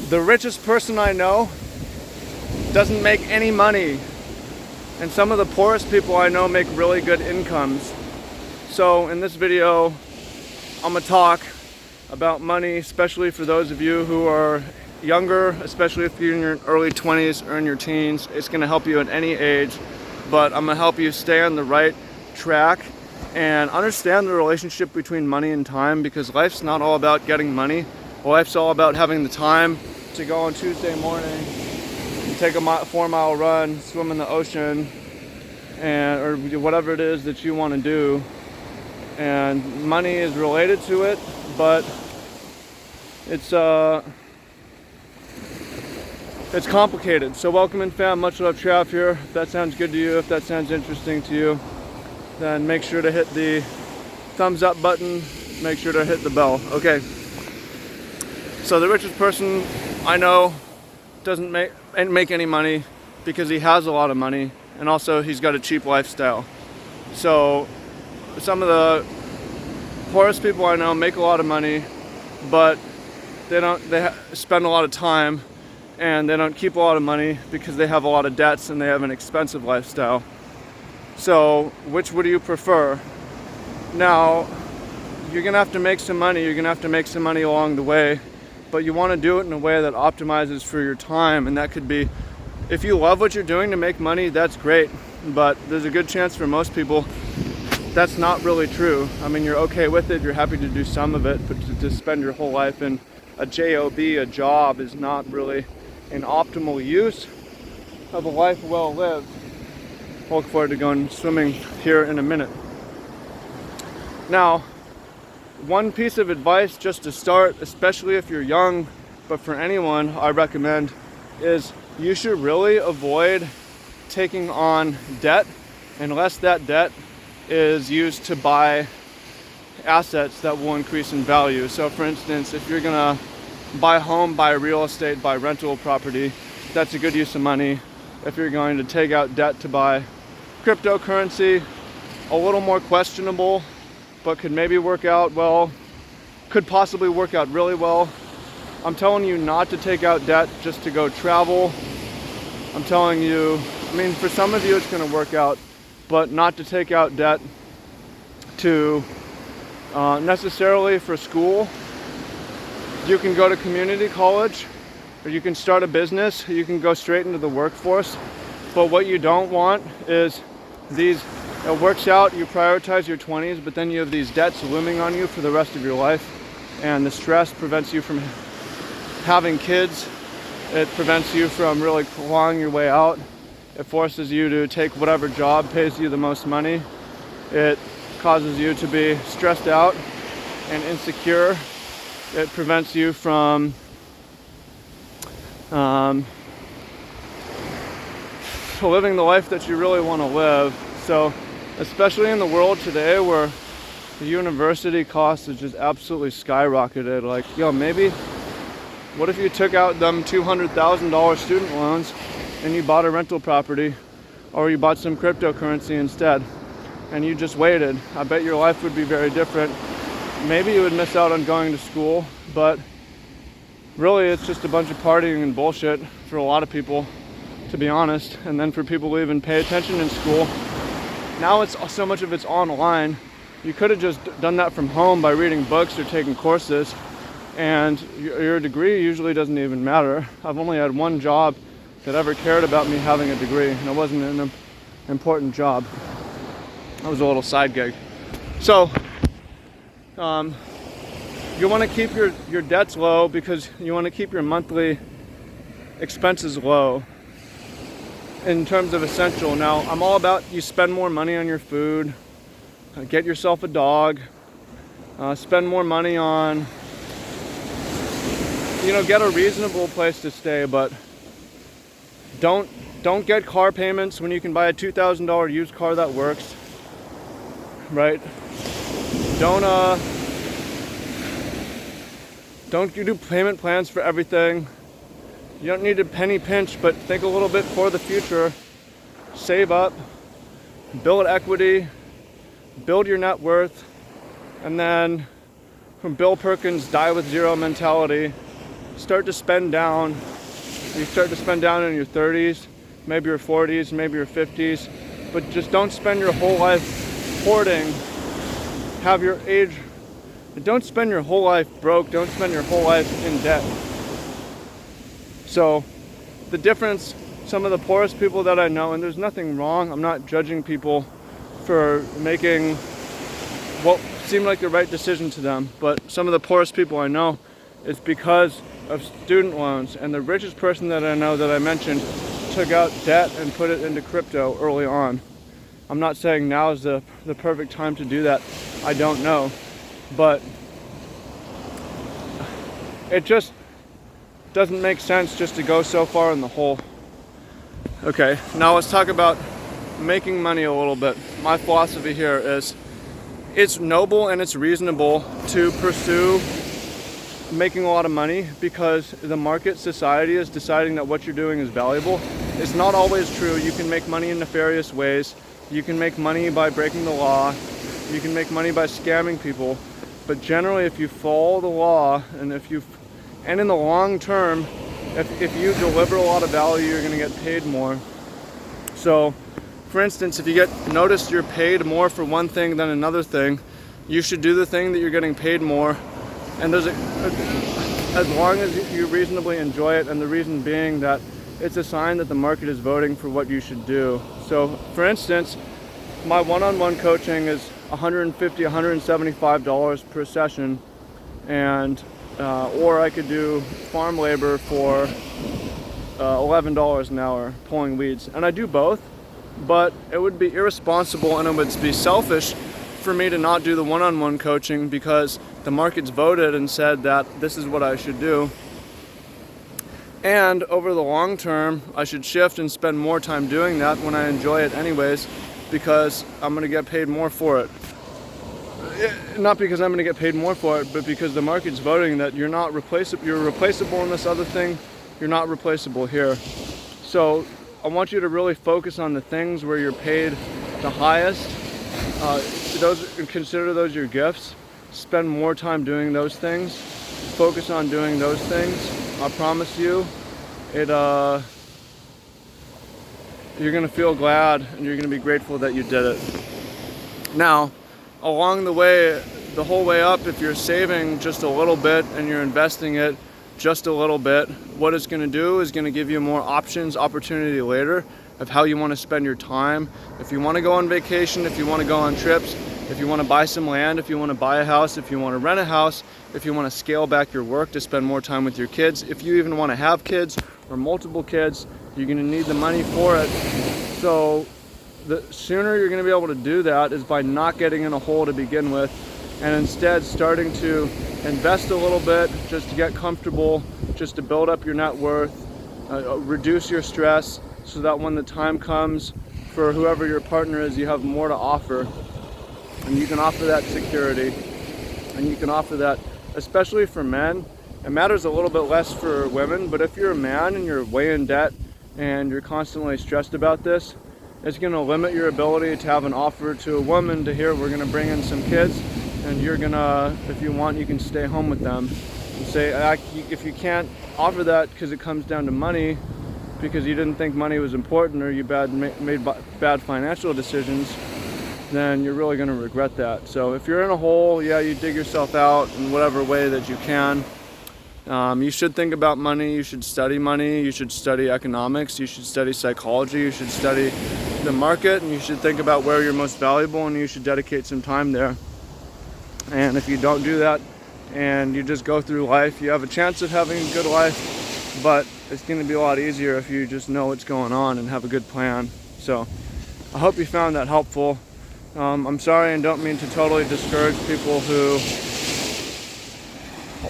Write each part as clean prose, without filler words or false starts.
The richest person I know doesn't make any money, and some of the poorest people I know make really good incomes. So in this video, I'm gonna talk about money, especially for those of you who are younger, especially if you're in your early 20s or in your teens. It's gonna help you at any age, but I'm gonna help you stay on the right track and understand the relationship between money and time, because life's not all about getting money. Life's all about having the time to go on Tuesday morning and take a 4-mile run, swim in the ocean, and or whatever it is that you want to do. And money is related to it, but it's complicated. So welcome in, fam. Much love, Trav here. If that sounds good to you, if that sounds interesting to you, then make sure to hit the thumbs up button. Make sure to hit the bell. Okay. So the richest person I know doesn't make any money because he has a lot of money, and also he's got a cheap lifestyle. So some of the poorest people I know make a lot of money, but they spend a lot of time, and they don't keep a lot of money because they have a lot of debts and they have an expensive lifestyle. So which would you prefer? Now, you're gonna have to make some money. You're gonna have to make some money along the way, but you want to do it in a way that optimizes for your time. And that could be, if you love what you're doing to make money, that's great, but there's a good chance for most people that's not really true. I mean, you're okay with it, you're happy to do some of it, but to spend your whole life in a job, a job, is not really an optimal use of a life well lived. I look forward to going swimming here in a minute. Now, one piece of advice just to start, especially if you're young, but for anyone I recommend, is you should really avoid taking on debt unless that debt is used to buy assets that will increase in value. So for instance, if you're gonna buy a home, buy real estate, buy rental property, that's a good use of money. If you're going to take out debt to buy cryptocurrency, a little more questionable, but could maybe work out well, could possibly work out really well. I'm telling you not to take out debt just to go travel. I'm telling you, I mean, for some of you it's gonna work out, but not to take out debt to necessarily for school. You can go to community college, or you can start a business, you can go straight into the workforce. But what you don't want is these, it works out, you prioritize your 20s, but then you have these debts looming on you for the rest of your life, and the stress prevents you from having kids. It prevents you from really clawing your way out. It forces you to take whatever job pays you the most money. It causes you to be stressed out and insecure. It prevents you from living the life that you really want to live. So especially in the world today where the university cost has just absolutely skyrocketed, like, yo, maybe what if you took out them $200,000 student loans and you bought a rental property, or you bought some cryptocurrency instead, and you just waited? I bet your life would be very different. Maybe you would miss out on going to school, but really it's just a bunch of partying and bullshit for a lot of people, to be honest. And then for people who even pay attention in school, now it's so much of it's online. You could have just done that from home by reading books or taking courses, and your degree usually doesn't even matter. I've only had one job that ever cared about me having a degree, and it wasn't an important job. That was a little side gig. So you want to keep your debts low because you want to keep your monthly expenses low in terms of essential. Now, I'm all about you spend more money on your food, get yourself a dog, spend more money on, get a reasonable place to stay, but don't get car payments when you can buy a $2,000 used car that works, right? Don't you do payment plans for everything. You don't need to penny pinch, but think a little bit for the future. Save up, build equity, build your net worth, and then from Bill Perkins' die with zero mentality, start to spend down. You start to spend down in your 30s, maybe your 40s, maybe your 50s, but just don't spend your whole life hoarding. Have your age, don't spend your whole life broke, don't spend your whole life in debt. So the difference, some of the poorest people that I know, and there's nothing wrong, I'm not judging people for making what seemed like the right decision to them, but some of the poorest people I know, it's because of student loans. And the richest person that I know that I mentioned took out debt and put it into crypto early on. I'm not saying now is the perfect time to do that. I don't know, but it just doesn't make sense just to go so far in the hole. Okay, now let's talk about making money a little bit. My philosophy here is it's noble and it's reasonable to pursue making a lot of money because the market, society is deciding that what you're doing is valuable. It's not always true. You can make money in nefarious ways. You can make money by breaking the law. You can make money by scamming people. But generally, if you follow the law and in the long term, if you deliver a lot of value, you're going to get paid more. So, for instance, if you notice you're paid more for one thing than another thing, you should do the thing that you're getting paid more. And as long as you reasonably enjoy it, and the reason being that it's a sign that the market is voting for what you should do. So, for instance, my one-on-one coaching is $150, $175 per session, and or I could do farm labor for $11 an hour pulling weeds, and I do both. But it would be irresponsible and it would be selfish for me to not do the one-on-one coaching because the market's voted and said that this is what I should do. And over the long term, I should shift and spend more time doing that when I enjoy it anyways, because I'm going to get paid more for it. Not because I'm going to get paid more for it, but because the market's voting that you're not replaceable. You're replaceable in this other thing. You're not replaceable here. So I want you to really focus on the things where you're paid the highest. Consider those your gifts. Spend more time doing those things. Focus on doing those things. I promise you, you're gonna feel glad and you're gonna be grateful that you did it. Now, along the way, the whole way up, if you're saving just a little bit and you're investing it just a little bit, what it's going to do is going to give you more opportunity later of how you want to spend your time. If you want to go on vacation, if you want to go on trips, if you want to buy some land, if you want to buy a house, if you want to rent a house, if you want to scale back your work to spend more time with your kids, if you even want to have kids or multiple kids, you're going to need the money for it. So the sooner you're going to be able to do that is by not getting in a hole to begin with, and instead starting to invest a little bit just to get comfortable, just to build up your net worth, reduce your stress, so that when the time comes for whoever your partner is, you have more to offer. And you can offer that security, and you can offer that, especially for men. It matters a little bit less for women, but if you're a man and you're way in debt and you're constantly stressed about this, it's going to limit your ability to have an offer to a woman to hear, we're going to bring in some kids, and you're going to, if you want, you can stay home with them. And say, if you can't offer that because it comes down to money, because you didn't think money was important, or you made bad financial decisions, then you're really going to regret that. So if you're in a hole, yeah, you dig yourself out in whatever way that you can. You should think about money, you should study money, you should study economics, you should study psychology, you should study the market, and you should think about where you're most valuable, and you should dedicate some time there. And if you don't do that and you just go through life, you have a chance of having a good life, but it's going to be a lot easier if you just know what's going on and have a good plan. So I hope you found that helpful. I'm sorry and don't mean to totally discourage people who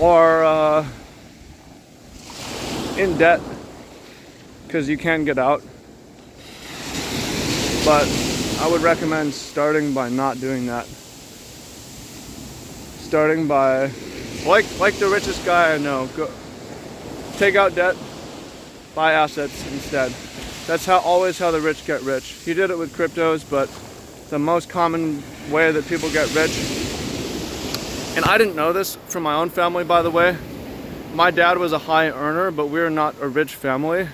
are in debt, because you can get out. But I would recommend starting by not doing that. Starting by, like the richest guy I know, take out debt, buy assets instead. That's always how the rich get rich. He did it with cryptos, but the most common way that people get rich, and I didn't know this from my own family, by the way, my dad was a high earner, but we're not a rich family.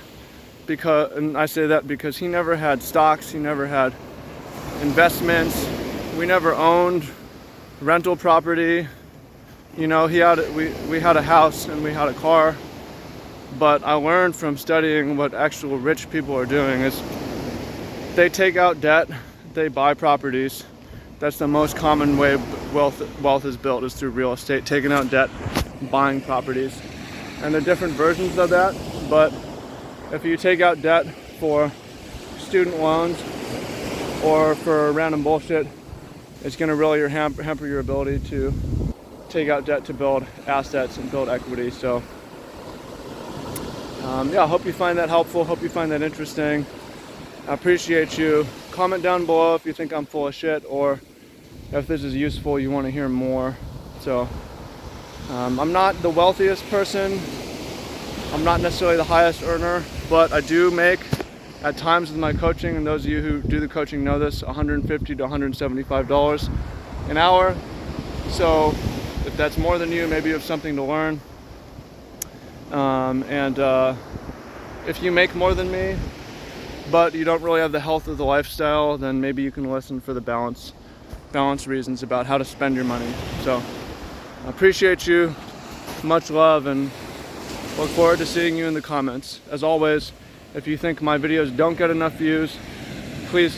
And I say that because he never had stocks, he never had investments, we never owned rental property. You know, we had a house and we had a car. But I learned from studying what actual rich people are doing is they take out debt, they buy properties. That's the most common way wealth is built, is through real estate, taking out debt, buying properties. And there are different versions of that, but if you take out debt for student loans or for random bullshit, it's going to really hamper your ability to take out debt to build assets and build equity. So yeah, I hope you find that helpful, hope you find that interesting. I appreciate you. Comment down below if you think I'm full of shit, or if this is useful, you want to hear more. So I'm not the wealthiest person, I'm not necessarily the highest earner, but I do make, at times with my coaching, and those of you who do the coaching know this, $150 to $175 an hour. So if that's more than you, maybe you have something to learn. If you make more than me, but you don't really have the health of the lifestyle, then maybe you can listen for the balance reasons about how to spend your money. So I appreciate you, much love, and look forward to seeing you in the comments. As always, if you think my videos don't get enough views, please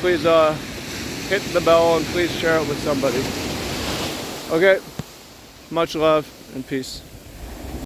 hit the bell and please share it with somebody. Okay, much love and peace.